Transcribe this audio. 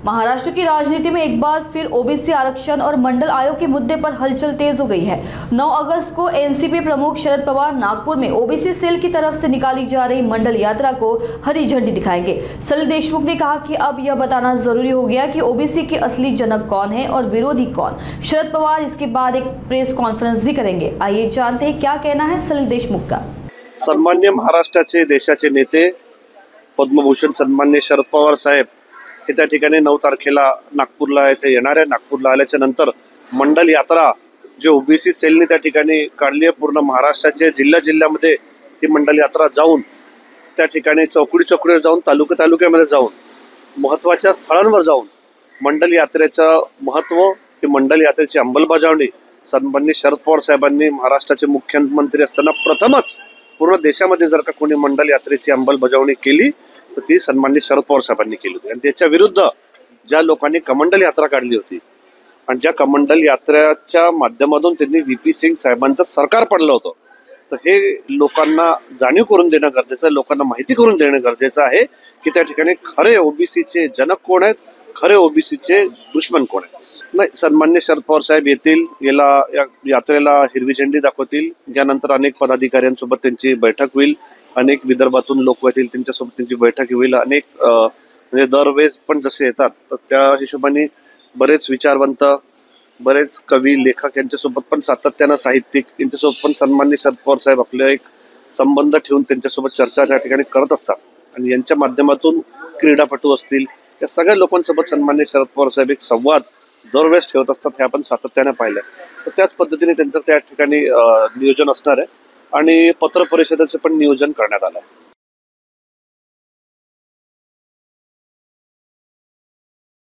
महाराष्ट्र की राजनीति में एक बार फिर ओबीसी आरक्षण और मंडल आयोग के मुद्दे पर हलचल तेज हो गई है। 9 अगस्त को एनसीपी प्रमुख शरद पवार नागपुर में ओबीसी सेल की तरफ से निकाली जा रही मंडल यात्रा को हरी झंडी दिखाएंगे। सलिल देशमुख ने कहा कि अब यह बताना जरूरी हो गया कि ओबीसी के असली जनक कौन है और विरोधी कौन। शरद पवार इसके बाद एक प्रेस कॉन्फ्रेंस भी करेंगे। आइए जानते हैं क्या कहना है सलिल देशमुख का। सन्मान्य महाराष्ट्राचे देशाचे नेते पद्मभूषण सन्मान्य शरद पवार साहेब हे त्या ठिकाणी 9 तारखेला नागपूरला येथे येणार आहे। नागपूरला आल्याच्या नंतर मंडल यात्रा जे ओबीसी सेलने त्या ठिकाणी काढली आहे, पूर्ण महाराष्ट्राच्या जिल्ह्यामध्ये ही मंडल यात्रा जाऊन त्या ठिकाणी चौकडीवर जाऊन तालुक्यामध्ये जाऊन महत्त्वाच्या स्थळांवर जाऊन मंडल यात्रेचं महत्त्व, ही मंडल यात्रेची अंमलबजावणी सन्मान्य शरद पवार साहेबांनी महाराष्ट्राचे मुख्यमंत्री असताना प्रथमच पूर्ण देशामध्ये जर का कोणी मंडल यात्रेची अंमलबजावणी केली तर ती सन्मान्य शरद पवार साहेबांनी केली होती। आणि त्याच्या विरुद्ध ज्या लोकांनी कमंडल यात्रा काढली होती आणि ज्या कमंडल यात्रेच्या माध्यमातून त्यांनी व्हीपी सिंग साहेबांचं सरकार पडलं होतं, तर हे लोकांना जाणीव करून देणं गरजेचं आहे, लोकांना माहिती करून देणं गरजेचं आहे की त्या ठिकाणी खरे ओबीसीचे जनक कोण आहेत, खरे ओबीसीचे दुश्मन कोण आहेत। नाही, सन्मान्य शरद पवार साहेब येतील, या यात्रेला हिरवी झेंडी दाखवतील, यानंतर अनेक पदाधिकाऱ्यांसोबत त्यांची बैठक होईल, अनेक विदर्भातून लोक येतील त्यांच्यासोबत त्यांची बैठक होईल। अनेक म्हणजे दरवेळेस पण जसे येतात तर त्या हिशोबाने बरेच विचारवंत, बरेच कवी, लेखक यांच्यासोबत पण सातत्यानं साहित्यिक यांच्यासोबत पण सन्मान्य शरद पवार साहेब आपले एक संबंध ठेवून त्यांच्यासोबत चर्चा त्या ठिकाणी करत असतात आणि यांच्या माध्यमातून क्रीडापटू असतील या सगळ्या लोकांसोबत सन्मान्य शरद पवार साहेब एक संवाद दरवेळेस ठेवत असतात, हे आपण सातत्याने पाहिलं। तर त्याच पद्धतीने त्यांचं त्या ठिकाणी नियोजन असणार आहे आणि पत्र परिषदेचं पण नियोजन करण्यात आलं आहे।